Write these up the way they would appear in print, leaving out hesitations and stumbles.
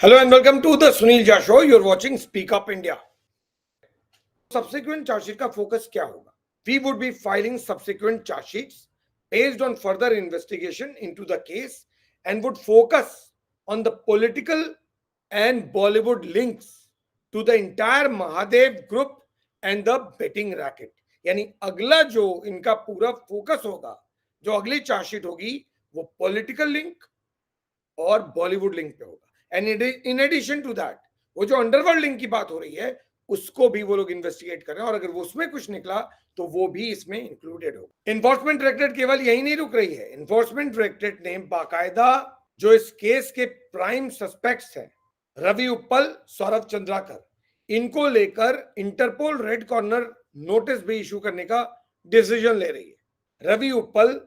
Hello and welcome to the Sunil Jha Show. You're watching Speak Up India. Subsequent charge sheet का focus क्या होगा? We would be filing subsequent charge sheets based on further investigation into the case and would focus on the political and Bollywood links to the entire Mahadev group and the betting racket. यानी अगला जो इनका पूरा focus होगा, जो अगली chargesheet होगी, वो पॉलिटिकल लिंक और बॉलीवुड लिंक पे होगा. And in addition to that, वो जो अंडरवर्ल्ड लिंक की बात हो रही है उसको भी वो लोग इन्वेस्टिगेट कर रहे हैं और अगर वो उसमें कुछ निकला तो वो भी इसमें इंक्लूडेड होगा. इन्फोर्समेंट डायरेक्टरेट केवल यही नहीं रुक रही है. इन्फोर्समेंट डायरेक्टरेट ने बाकायदा जो इस केस के प्राइम सस्पेक्ट्स हैं, रवि उप्पल, सौरभ चंद्राकर, इनको लेकर इंटरपोल रेड कॉर्नर नोटिस भी इशू करने का डिसीजन ले रही है. रवि उप्पल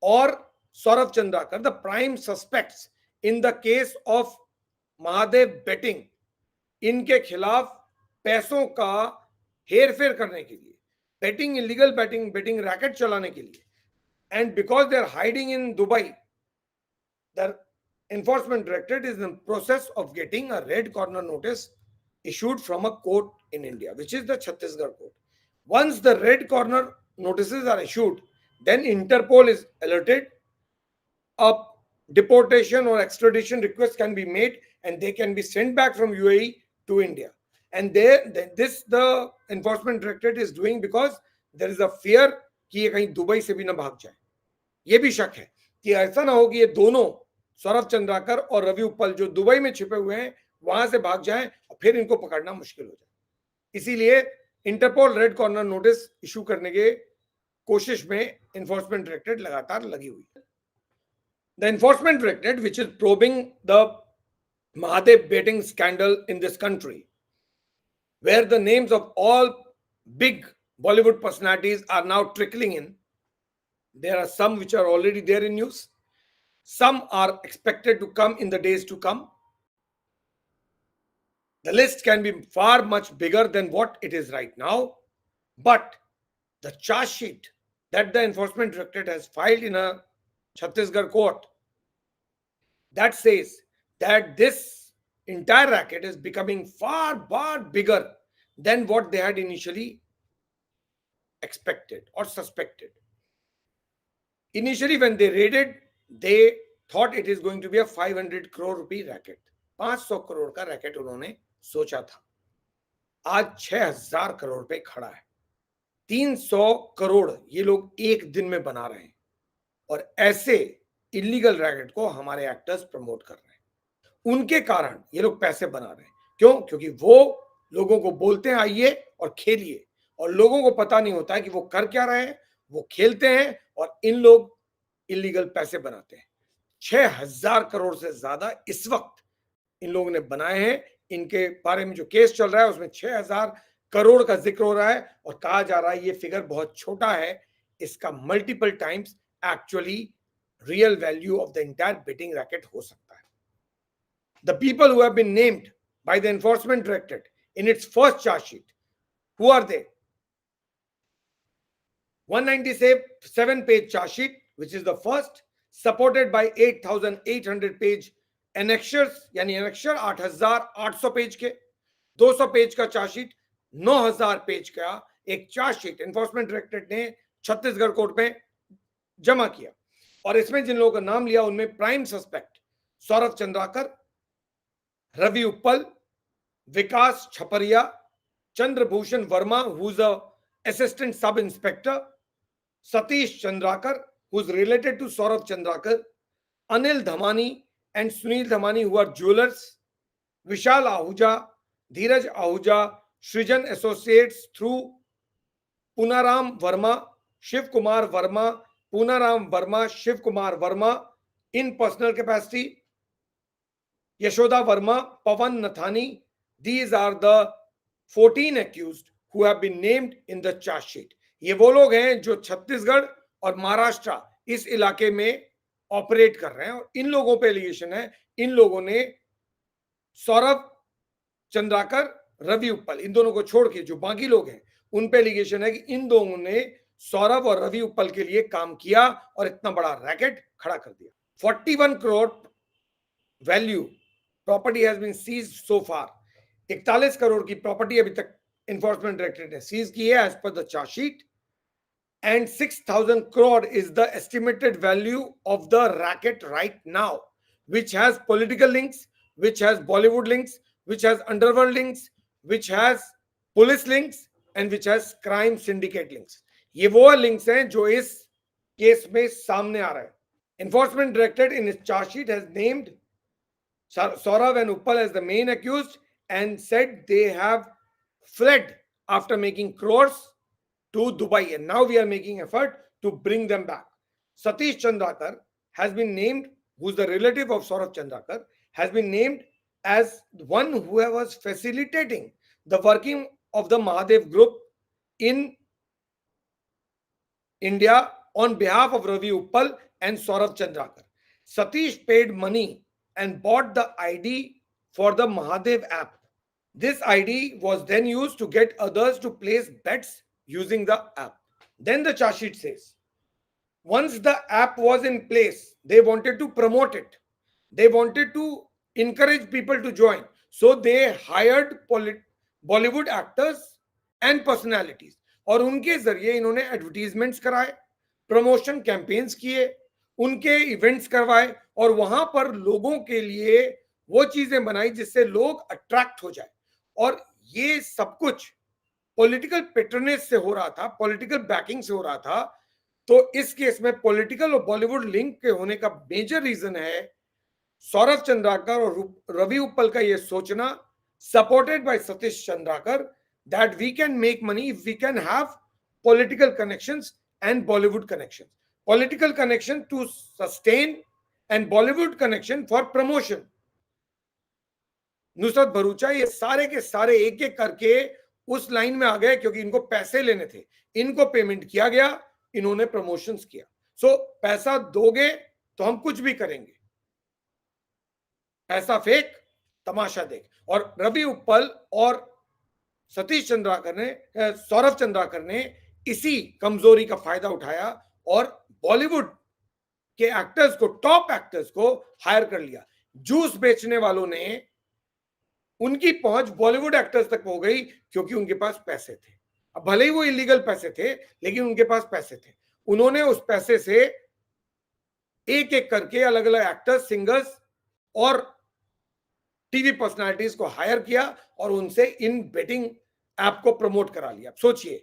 और Saurabh Chandrakar, the prime suspects in the case of Mahadev betting, इनके खिलाफ पैसों का हेरफेर करने के लिए, बेटिंग इलीगल बेटिंग रैकेट चलाने के लिए, and because they are hiding in Dubai, the enforcement directorate is in the process of getting a red corner notice issued from a court in India, which is the Chhattisgarh court. Once the red corner notices are issued, then Interpol is alerted, a deportation or extradition request can be made and they can be sent back from UAE to India. And this the enforcement directorate is doing because there is a fear कि ये कहीं Dubai से भी ना भाग जाए. ये भी शक है कि ऐसा ना हो कि ये दोनों सौरभ चंद्राकर और रवि उप्पल जो दुबई में छिपे हुए हैं वहां से भाग जाएं और फिर इनको पकड़ना मुश्किल हो जाए. इसीलिए Interpol red corner notice issue करने के कोशिश में एनफोर्समेंट डायरेक्टरेट लगातार लगी हुई है. The enforcement directorate, which is probing the Mahadev betting scandal in this country, where the names of all big Bollywood personalities are now trickling in. There are some which are already there in news. Some are expected to come in the days to come. The list can be far much bigger than what it is right now. But the charge sheet that the enforcement directorate has filed in a Chhattisgarh court, that says that this entire racket is becoming far bigger than what they had initially expected or suspected. Initially, when they raided, they thought it is going to be a 500 crore rupee racket. 500 crore का racket उन्होंने सोचा था. आज 6000 करोड़ पे खड़ा है. 300 करोड़ ये लोग एक दिन में बना रहे हैं और ऐसे इलीगल रैकेट को हमारे एक्टर्स प्रमोट कर रहे हैं. उनके कारण ये लोग पैसे बना रहे हैं. क्यों? क्योंकि वो लोगों को बोलते हैं आइए और खेलिए, और लोगों को पता नहीं होता है कि वो कर क्या रहे हैं. वो खेलते हैं और इन लोग इलीगल पैसे बनाते हैं. 6000 करोड़ से ज्यादा इस वक्त इन लोगों ने बनाए हैं. इनके बारे में जो केस चल रहा है उसमें 6000 करोड़ का जिक्र हो रहा है और कहा जा रहा है ये फिगर बहुत छोटा है. इसका multiple times actually real value of the entire betting racket हो सकता है. The people who have been named by the enforcement directorate in its first charge sheet, who are they? 197 page charge sheet, which is the first, supported by 8800 page annexures, यानी annexure 8800 page के, 200 page का charge sheet, 9000 page का एक charge sheet enforcement directorate ने Chhattisgarh court में जमा किया. और इसमें जिन लोगों का नाम लिया उनमें prime suspect Saurabh Chandrakar, Ravi Uppal, Vikas Chhapariya, Chandrabhushan Verma, who is a assistant sub inspector, Satish Chandrakar, who is related to Saurabh Chandrakar, Anil Dhamani and Sunil Dhamani, who are jewelers, Vishal Ahuja, Dheeraj Ahuja, Srijan Associates through Punaram Verma, Shiv Kumar Verma, Punaram Verma, Shiv Kumar Verma in personal capacity, Yashoda Verma, Pawan Nathani. These are the 14 accused who have been named in the charge sheet. ये वो लोग हैं जो छत्तीसगढ़ और महाराष्ट्र इस इलाके में operate कर रहे हैं और इन लोगों पे एलिगेशन है. इन लोगों ने सौरभ चंद्राकर, रवि उप्पल, इन दोनों को छोड़ के जो बाकी लोग हैं उन पे एलिगेशन है कि इन दोनों ने सौरभ और रवि उप्पल के लिए काम किया और इतना बड़ा रैकेट खड़ा कर दिया. 41 crore value property has been seized so far. 41 crore की प्रॉपर्टी अभी तक enforcement directorate ने सीज की है as per the charge sheet, and 6,000 crore is the estimated value of the racket right now, which has political links, which has Bollywood links, which has underworld links, which has police links, and which has crime syndicate links. ये वो links हैं जो इस case में सामने आ रहा है. Enforcement Directorate in its charge sheet has named Saurav and Uppal as the main accused and said they have fled after making crores to Dubai, and now we are making effort to bring them back. Satish Chandrakar has been named, who's the relative of Saurav Chandrakar, has been named as one who was facilitating the working of the Mahadev Group in India on behalf of Ravi Uppal and Saurav Chandrakar. Satish paid money and bought the ID for the Mahadev app. This ID was then used to get others to place bets using the app. Then the charge sheet says, once the app was in place, they wanted to promote it. They wanted to encourage people to join. So they hired Bollywood actors and personalities. और उनके जरिए इन्होंने advertisements कराए, promotion campaigns किए, उनके events करवाए और वहां पर लोगों के लिए वो चीजें बनाई जिससे लोग अट्रैक्ट हो जाए. और ये सब कुछ पॉलिटिकल पेट्रोनेज से हो रहा था, पॉलिटिकल बैकिंग से हो रहा था. तो इस केस में पॉलिटिकल और बॉलीवुड लिंक के होने का मेजर रीजन है सौरभ चंद्राकर और रवि उप्पल का ये सोचना, supported by Satish Chandrakar, that we can make money if we can have political connections and Bollywood connections. Political connection to sustain and Bollywood connection for promotion. Nusrat Bharucha ये सारे के सारे एक एक करके उस लाइन में आ गए क्योंकि इनको पैसे लेने थे, इनको पेमेंट किया गया, इन्होंने प्रमोशंस किया. सो पैसा दोगे तो हम कुछ भी करेंगे, पैसा फेंक तमाशा देख. और रवि उप्पल और सतीश चंद्राकर ने, सौरभ चंद्राकर ने इसी कमजोरी का फायदा उठाया और बॉलीवुड के एक्टर्स को, टॉप एक्टर्स को हायर कर लिया. जूस बेचने वालों ने, उनकी पहुंच बॉलीवुड एक्टर्स तक हो गई क्योंकि उनके पास पैसे थे. अब भले ही वो इलीगल पैसे थे लेकिन उनके पास पैसे थे. उन्होंने उस पैसे से एक एक करके अलग अलग एक्टर्स, सिंगर्स और टीवी पर्सनालिटीज को हायर किया और उनसे इन बेटिंग ऐप को प्रमोट करा लिया. सोचिए,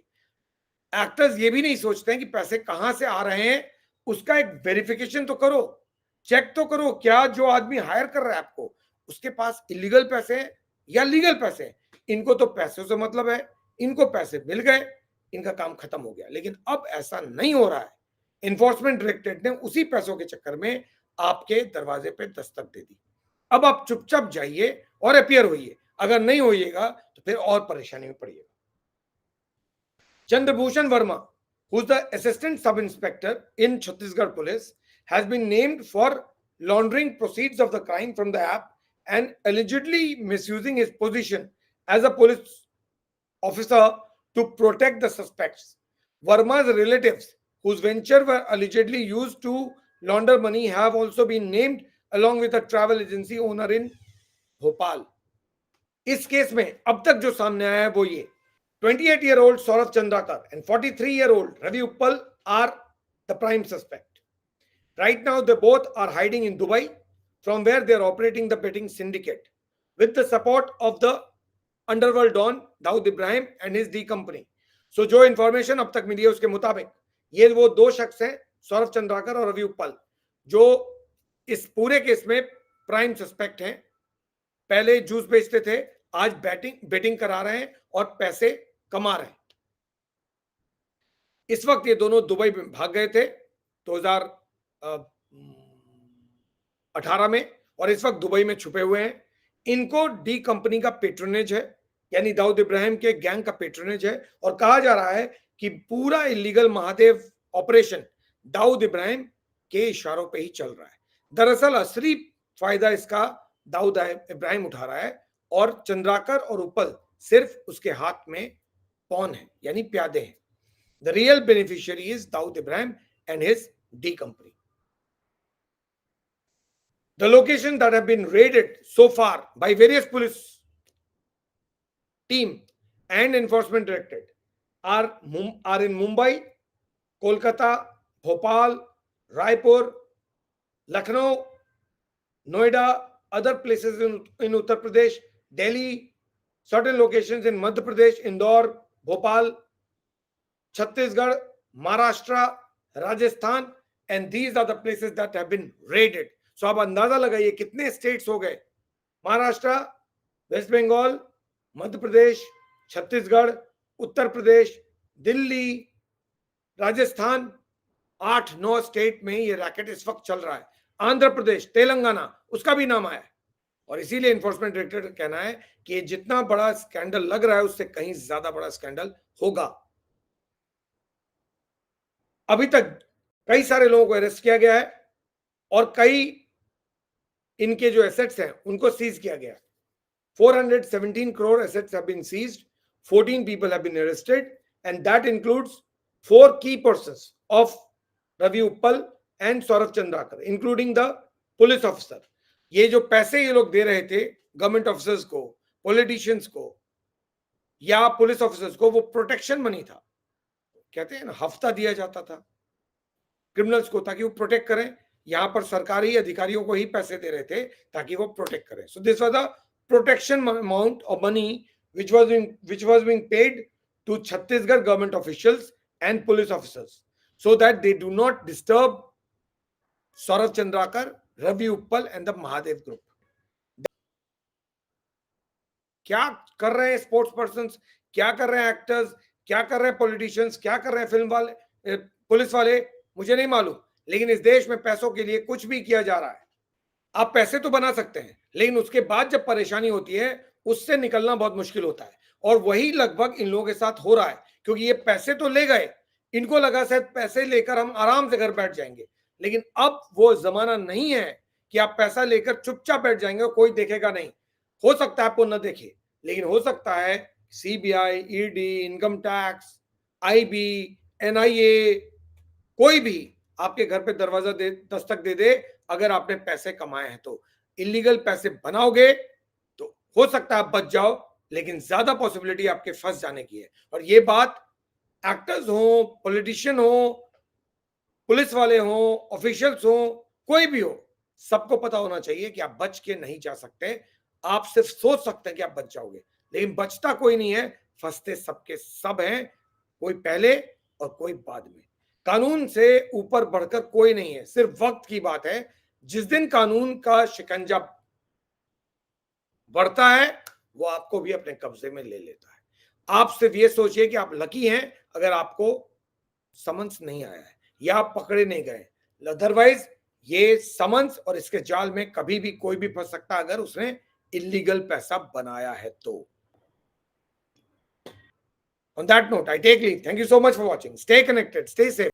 एक्टर्स ये भी नहीं सोचते हैं कि पैसे कहां से आ रहे हैं, उसका एक वेरिफिकेशन तो करो, चेक तो करो क्या जो आदमी हायर कर रहा है आपको उसके पास इलीगल पैसे हैं या लीगल पैसे हैं. इनको तो पैसों से मतलब है, इनको पैसे मिल गए, इनका काम खत्म हो गया. लेकिन अब ऐसा नहीं हो रहा है. एनफोर्समेंट डायरेक्टरेट ने उसी पैसों के चक्कर में आपके दरवाजे पे दस्तक दे दी. अब आप चुपचाप जाइए और अपियर होइए. अगर नहीं होइएगा तो फिर और परेशानी में पड़िएगा. Chandrabhushan Verma, who's the assistant sub-inspector in Chhattisgarh Police, has been named for laundering proceeds of the crime from the app and allegedly misusing his position as a police officer to protect the suspects. Verma's relatives, whose venture were allegedly used to launder money, have also been named along with a travel agency owner in Bhopal. इस case में अब तक जो सामने आया है वो ये, 28-year-old Saurav Chandrakar and 43-year-old Ravi Uppal are the prime suspect. Right now, they both are hiding in Dubai, from where they are operating the betting syndicate with the support of the underworld don Dawood Ibrahim and his D company. So, जो information अब तक मिली है उसके मुताबिक ये वो दो शख्स हैं, सौरभ चंद्राकर और रवि उप्पल, जो इस पूरे केस में प्राइम सस्पेक्ट हैं. पहले जूस बेचते थे, आज बेटिंग करा रहे हैं और पैसे कमा रहे हैं. इस वक्त ये दोनों दुबई में भाग गए थे 2018 में और इस वक्त दुबई में छुपे हुए हैं. इनको डी कंपनी का पेट्रोनेज है, यानी दाऊद इब्राहिम के गैंग का पेट्रोनेज है. और कहा जा रहा है कि पूरा इलीगल महादेव ऑपरेशन दाऊद इब्राहिम के इशारों पे ही चल रहा है. दरअसल असली फायदा इसका दाऊद इब्राहिम उठा रहा है और चंद्राकर और उप्पल सिर्फ उसके हाथ में पॉन है, यानी प्यादे हैं. The real beneficiary is Dawood Ibrahim and his D company. The locations that have been raided so far by various police team and enforcement directorate are in Mumbai, Kolkata, Bhopal, Raipur, Lucknow, Noida, other places in Uttar Pradesh, Delhi, certain locations in Madhya Pradesh, Indore, Bhopal, Chhattisgarh, Maharashtra, Rajasthan, and these are the places that have been raided. So आप अंदाजा लगाइए कितने states हो गए, Maharashtra, waste Bengal, Madhya Pradesh, Chhattisgarh, Uttar Pradesh, Delhi, Rajasthan, 8-9 state में ये racket इस वक्त चल रहा है. आंध्र प्रदेश, तेलंगाना, उसका भी नाम आया है. और इसीलिए एनफोर्समेंट डायरेक्टरेट का कहना है कि ये जितना बड़ा स्कैंडल लग रहा है उससे कहीं ज्यादा बड़ा स्कैंडल होगा. अभी तक कई सारे लोगों को अरेस्ट किया गया है और कई इनके जो एसेट्स हैं उनको सीज किया गया है. 417 crore assets have been seized, 14 people have been arrested, and that includes 4 key persons of Ravi Uppal and Saurav Chandrakar, including the police officer. ये जो पैसे ये लोग दे रहे थे गवर्नमेंट ऑफिसर्स को, पॉलिटिशियंस को या पुलिस ऑफिसर्स को, वो प्रोटेक्शन मनी था. कहते हैं ना, हफ्ता दिया जाता था क्रिमिनल्स को ताकि वो प्रोटेक्ट करें. यहां पर सरकारी अधिकारियों को ही पैसे दे रहे थे ताकि वो प्रोटेक्ट करें. So this was the protection amount of money which was being paid to Chhattisgarh government officials and police officers so that they do not disturb Saurav Chandrakar, Ravi Uppal and the Mahadev group. क्या कर रहे हैं sports persons, क्या कर रहे हैं actors, क्या कर रहे हैं पॉलिटिशियंस, क्या कर रहे हैं फिल्म वाले, पुलिस वाले, मुझे नहीं मालूम. लेकिन इस देश में पैसों के लिए कुछ भी किया जा रहा है. आप पैसे तो बना सकते हैं लेकिन उसके बाद जब परेशानी होती है उससे निकलना बहुत मुश्किल होता है. और वही लगभग इन लोगों के साथ हो रहा है क्योंकि ये पैसे तो ले गए, इनको लगा शायद पैसे लेकर हम आराम से घर बैठ जाएंगे. लेकिन अब वो जमाना नहीं है कि आप पैसा लेकर चुपचाप बैठ जाएंगे और कोई देखेगा नहीं. हो सकता है आपको न देखे, लेकिन हो सकता है CBI, ED, income tax, IB, NIA, कोई भी आपके घर पे दरवाजा दस्तक दे दे अगर आपने पैसे कमाए हैं तो. इलीगल पैसे बनाओगे तो हो सकता है आप बच जाओ, लेकिन ज्यादा पॉसिबिलिटी आपके फंस जाने की है. और ये बात एक्टर्स हो, पॉलिटिशियन हो, पुलिस वाले हो, ऑफिशियल्स हो, कोई भी हो, सबको पता होना चाहिए कि आप बच के नहीं जा सकते. आप सिर्फ सोच सकते हैं कि आप बच जाओगे, लेकिन बचता कोई नहीं है, फंसते सबके सब हैं, कोई पहले और कोई बाद में. कानून से ऊपर बढ़कर कोई नहीं है, सिर्फ वक्त की बात है. जिस दिन कानून का शिकंजा बढ़ता है वो आपको भी अपने कब्जे में ले लेता है. आप सिर्फ ये सोचिए कि आप लकी हैं अगर आपको समन्स नहीं आया है या आप पकड़े नहीं गए. अदरवाइज ये समन्स और इसके जाल में कभी भी कोई भी फंस सकता है अगर उसने इलीगल पैसा बनाया है तो. On that note, I take leave. Thank you so much for watching. Stay connected. Stay safe.